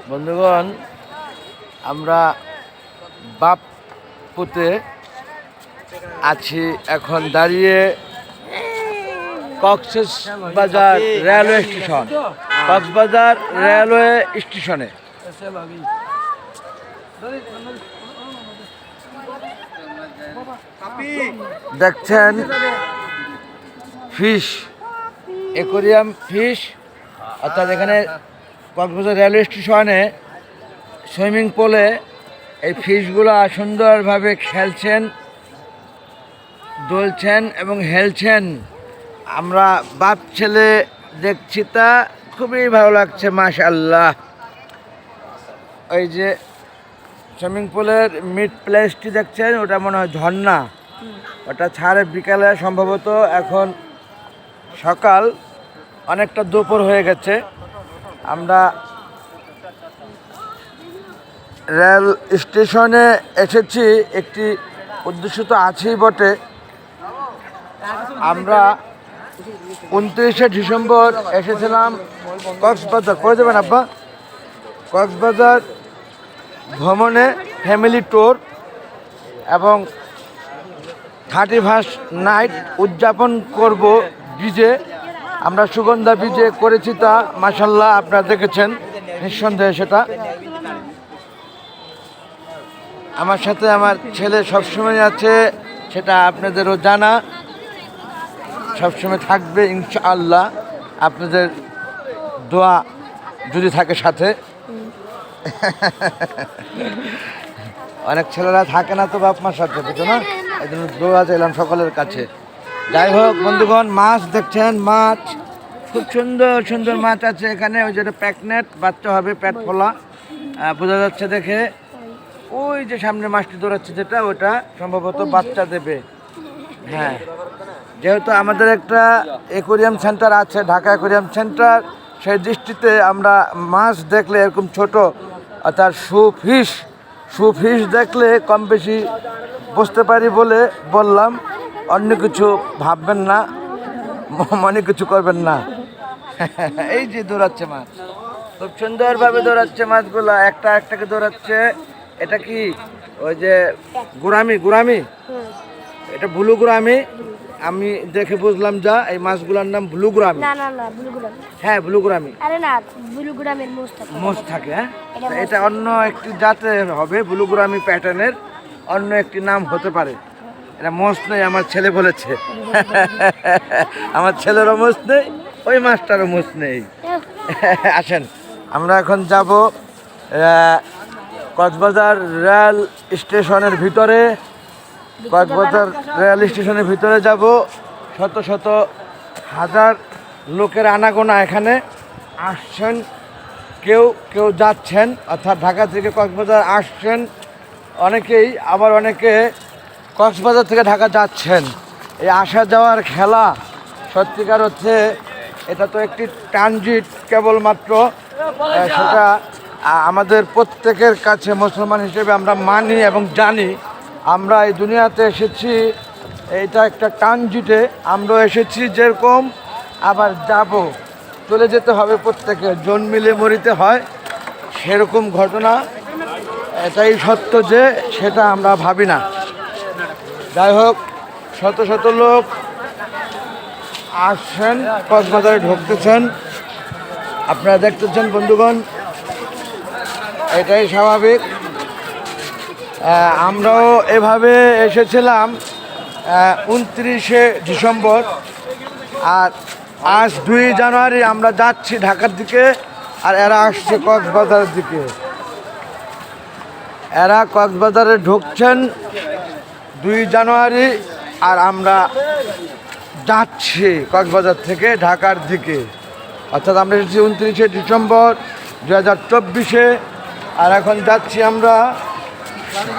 বন্ধুগণ, আমরা বাপ্পুতে আছি এখন দাঁড়িয়ে। Cox's Bazar railway station, Cox's Bazar railway স্টেশনে দেখছেন ফিশ অ্যাকোয়ারিয়াম ফিশ, অর্থাৎ এখানে কক্সবাজার রেলওয়ে স্টেশনে সুইমিং পুলে এই ফিশগুলো সুন্দরভাবে খেলছেন, দোলছেন এবং হেলছেন। আমরা বাপ ছেলে দেখছি, তা খুবই ভালো লাগছে মাশাআল্লাহ। ওই যে সুইমিং পুলের মিড প্লেসটি দেখছেন, ওটা মনে হয় ঝর্ণা, ওটা ছাড়ে বিকালে, সম্ভবত এখন সকাল, অনেকটা দুপুর হয়ে গেছে। আমরা রেল স্টেশনে এসেছি, একটি উদ্দেশ্য তো আছেই বটে। আমরা 29শে ডিসেম্বর এসেছিলাম কক্সবাজার। করে দেবেন আব্বা? কক্সবাজার ভ্রমণে ফ্যামিলি ট্যুর এবং 31st নাইট উদযাপন করব ব্রিজে। আমরা সুগন্ধা ব্রিজে করেছি, তা মাশাআল্লাহ আপনারা দেখেছেন নিঃসন্দেহে। সেটা আমার সাথে আমার ছেলে সবসময় আছে, সেটা আপনাদেরও জানা, সবসময় থাকবে ইনশাআল্লাহ, আপনাদের দোয়া যদি থাকে সাথে। অনেক ছেলেরা থাকে না তো বাপ মার সাথে, বুঝছো না? এই জন্য দোয়া চাইলাম সকলের কাছে। যাই হোক বন্ধুগণ, মাছ দেখছেন, মাছ খুব সুন্দর সুন্দর মাছ আছে এখানে। ওই যেটা প্যাকনেট, বাচ্চা হবে, পেট ফোলা বোঝা যাচ্ছে দেখে। ওই যে সামনে মাছটি দৌড়াচ্ছে যেটা, ওটা সম্ভবত বাচ্চা দেবে। হ্যাঁ, যেহেতু আমাদের একটা অ্যাকোয়ারিয়াম সেন্টার আছে, ঢাকা অ্যাকোয়ারিয়াম সেন্টার, সেই দৃষ্টিতে আমরা মাছ দেখলে এরকম ছোট, অর্থাৎ সুফিশ দেখলে কম বেশি বুঝতে পারি বলে বললাম। অন্য কিছু ভাববেন না, মনে কিছু করবেন না। এই যে দৌড়াচ্ছে মাছ, খুব সুন্দরভাবে দৌড়াচ্ছে মাছগুলো, একটা একটাকে দৌড়াচ্ছে। এটা কি ওই যে গুরামি? এটা ব্লু গুরামি। আমি দেখে বুঝলাম যা, এই মাছগুলোর নাম ব্লু গুরামি। না ব্লু গুরামি। হ্যাঁ, ব্লু গুরামি। আরে না, ব্লু গুরামির মোষ থাকে। হ্যাঁ, এটা অন্য একটি জাতের হবে, ব্লু গুরামি প্যাটার্নের অন্য একটি নাম হতে পারে। এটা মোষ নেই, আমার ছেলে বলেছে। আমার ছেলেরও মোষ নেই, ওই মাছটারও মোষ নেই। আসেন, আমরা এখন যাব কক্সবাজার রেল স্টেশনের ভিতরে। কক্সবাজার রেল স্টেশনের ভিতরে যাব। শত শত হাজার লোকের আনাগোনা এখানে আসছেন, কেউ যাচ্ছেন, অর্থাৎ ঢাকা থেকে কক্সবাজার আসছেন অনেকেই, আবার অনেকে কক্সবাজার থেকে ঢাকা যাচ্ছেন। এই আসা যাওয়ার খেলা সত্যিকার হচ্ছে, এটা তো একটি ট্রানজিট কেবলমাত্র। সেটা আমাদের প্রত্যেকের কাছে মুসলমান হিসেবে আমরা মানি এবং জানি। আমরা এই দুনিয়াতে এসেছি, এটা একটা ট্রানজিটে আমরা এসেছি, যেরকম আবার যাব, চলে যেতে হবে প্রত্যেকে, জন্মিলে মরিতে হয়, সেরকম ঘটনা। এটাই সত্য যে সেটা আমরা ভাবি না। যাই হোক, শত শত লোক আসছেন, কক্সবাজারে ঢুকতেছেন, আপনারা দেখতেছেন বন্ধুগণ, এটাই স্বাভাবিক। আমরাও এভাবে এসেছিলাম 29শে ডিসেম্বর, আর আজ 2 জানুয়ারি আমরা যাচ্ছি ঢাকার দিকে, আর এরা আসছে কক্সবাজারের দিকে। এরা কক্সবাজারে ঢুকছেন 2 জানুয়ারি, আর আমরা যাচ্ছি কক্সবাজার থেকে ঢাকার দিকে। অর্থাৎ আমরা এসেছি 29শে ডিসেম্বর 2024-এ, আর এখন যাচ্ছি আমরা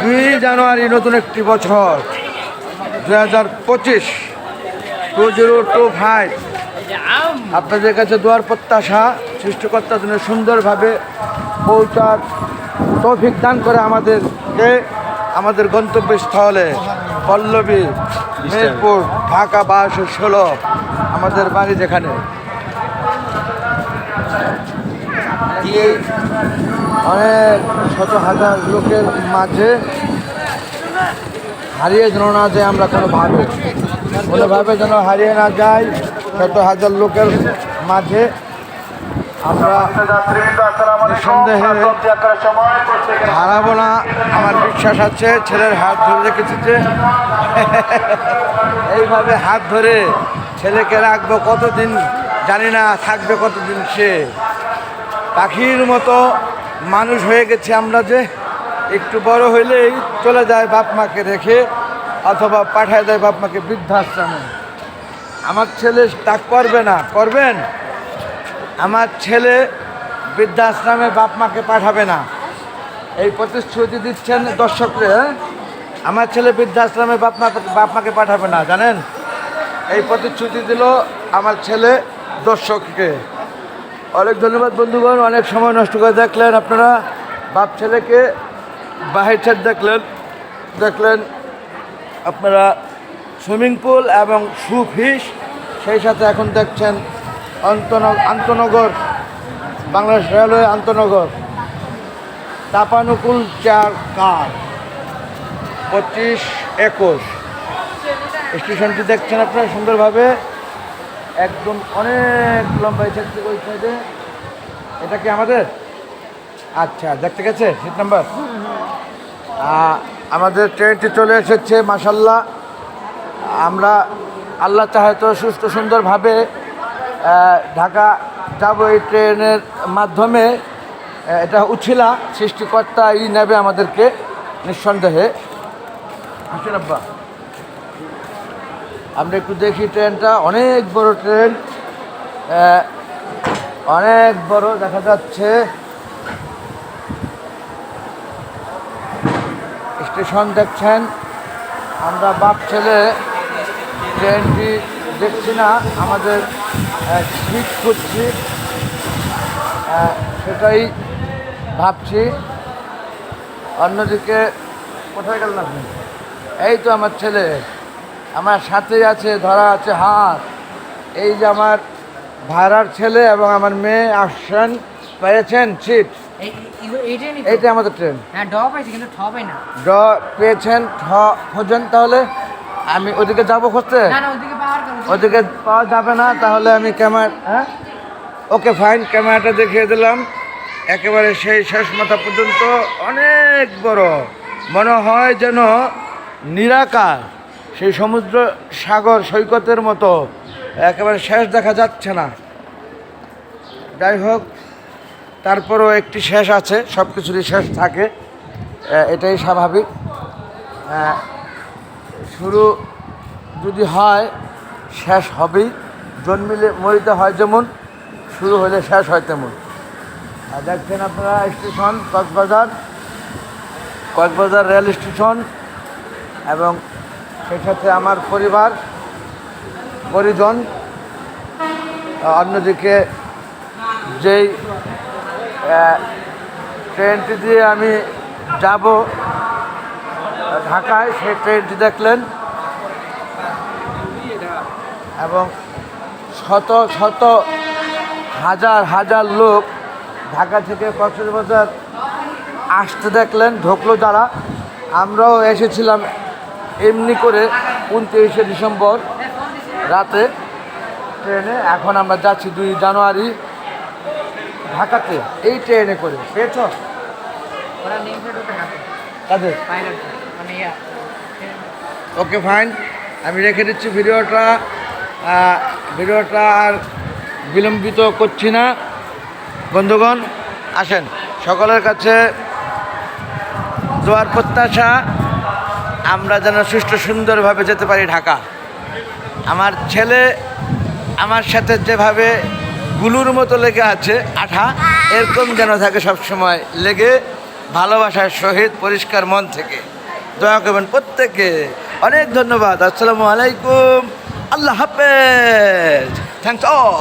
2 জানুয়ারি, নতুন একটি বছর 2025, 2025। আপনাদের কাছে দোয়ার প্রত্যাশা, সৃষ্টিকর্তা যেন সুন্দরভাবে পৌঁছার তৌফিক দান করে আমাদেরকে, আমাদের গন্তব্যস্থলে পল্লবী, মেহেরপুর, ঢাকা 1216 আমাদের বাড়ি, যেখানে এই অনেক শত হাজার লোকের মাঝে হারিয়ে যেন না যায় আমরা কোনোভাবে যেন হারিয়ে না যাই শত হাজার লোকের মাঝে। আমরা নিঃসন্দেহে হারাবো না, আমার বিশ্বাস আছে। ছেলের হাত ধরে রেখেছি যে এইভাবে হাত ধরে ছেলেকে রাখবো কতদিন জানি না, থাকবে কতদিন সে। পাখির মতো মানুষ হয়ে গেছে আমরা, যে একটু বড় হইলেই চলে যায় বাপ মাকে রেখে, অথবা পাঠায় দেয় বাপ মাকে বৃদ্ধাশ্রমে। আমার ছেলে তা করবে না, করবেন? আমার ছেলে বৃদ্ধাশ্রমে বাপ মাকে পাঠাবে না, এই প্রতিশ্রুতি দিচ্ছেন দর্শকরা। আমার ছেলে বৃদ্ধাশ্রমে বাপ মাকে পাঠাবে না, জানেন? এই প্রতিশ্রুতি দিল আমার ছেলে দর্শককে। অনেক ধন্যবাদ বন্ধুগণ, অনেক সময় নষ্ট করে দেখলেন আপনারা। বাপ ছেলেকে বাহির দেখলেন আপনারা সুইমিং পুল এবং ফিশ, সেই সাথে এখন দেখছেন আন্তনগর, বাংলাদেশ রেলওয়ে আন্তনগর তাপানুকুল 4 কার 25-21 স্টেশনটি দেখছেন আপনারা সুন্দরভাবে, একদম অনেক লম্বা থেকে ওই সাইডে। এটা কি আমাদের? আচ্ছা, দেখতে গেছে সিট নাম্বার। আমাদের ট্রেনটি চলে এসেছে মাশাল্লাহ। আমরা আল্লাহ চাহে তো সুস্থ সুন্দরভাবে ঢাকা যাব এই ট্রেনের মাধ্যমে। এটা উছিলা সৃষ্টিকর্তাই নেবে আমাদেরকে নিঃসন্দেহে। আব্বা, আমরা একটু দেখি ট্রেনটা, অনেক বড় ট্রেন, অনেক বড় দেখা যাচ্ছে। স্টেশন দেখছেন, আমরা বাপ ছেলে ট্রেনটি দেখছি না, আমাদের সিট খুঁজছি, সেটাই ভাবছি। অন্যদিকে কোথায় গেলেন আপনি? এই তো আমার ছেলে আমার সাথেই আছে, ধরা আছে হাত। এই যে আমার ভাড়ার ছেলে এবং আমার মেয়ে আসছেন, পেয়েছেন সিট? এইটা আমাদের ট্রেন। হ্যাঁ, ড পাইছি কিন্তু ঠ পাই না। ড পেয়েছেন, ঠ খোঁজেন। তাহলে আমি ওদিকে যাবো খুঁজতে? ওদিকে পাওয়া যাবে না, তাহলে আমি ক্যামেরা, হ্যাঁ ওকে ফাইন, ক্যামেরাটা দেখিয়ে দিলাম একেবারে সেই শেষ মাথা পর্যন্ত। অনেক বড়, মনে হয় যেন নিরাকার সেই সমুদ্র সাগর সৈকতের মতো, একেবারে শেষ দেখা যাচ্ছে না। যাই হোক, তারপরও একটি শেষ আছে, সব কিছুরই শেষ থাকে, এটাই স্বাভাবিক। শুরু যদি হয় শেষ হবেই, জন্মিলে মরিতে হয় যেমন, শুরু হলে শেষ হয় তেমন। আর দেখছেন আপনারা স্টেশন কক্সবাজার রেল স্টেশন, এবং সেই সাথে আমার পরিজন। অন্যদিকে যেই ট্রেনটি দিয়ে আমি যাব ঢাকায়, সেই ট্রেনটি দেখলেন, এবং শত শত হাজার হাজার লোক ঢাকা থেকে কক্সবাজার আসতে দেখলেন, ঢুকলো যারা। আমরাও এসেছিলাম এমনি করে 29শে ডিসেম্বর রাতে ট্রেনে। এখন আমরা যাচ্ছি 2 জানুয়ারি ঢাকাতে এই ট্রেনে করে। পেয়েছ তাদের? ওকে ফাইন, আমি রেখে দিচ্ছি ভিডিওটা আর বিলম্বিত করছি না। বন্ধুগণ আসেন, সকলের কাছে দোয়ার প্রত্যাশা, আমরা যেন সুষ্ঠু সুন্দরভাবে যেতে পারি ঢাকা। আমার ছেলে আমার সাথে যেভাবে গুলুর মতো লেগে আছে আঠা, এরকম যেন থাকে সবসময় লেগে, ভালোবাসার সহিত পরিষ্কার মন থেকে দোয়া করবেন প্রত্যেকে। অনেক ধন্যবাদ। আসসালামু আলাইকুম, আল্লাহ হাফেজ, থ্যাংকস অল।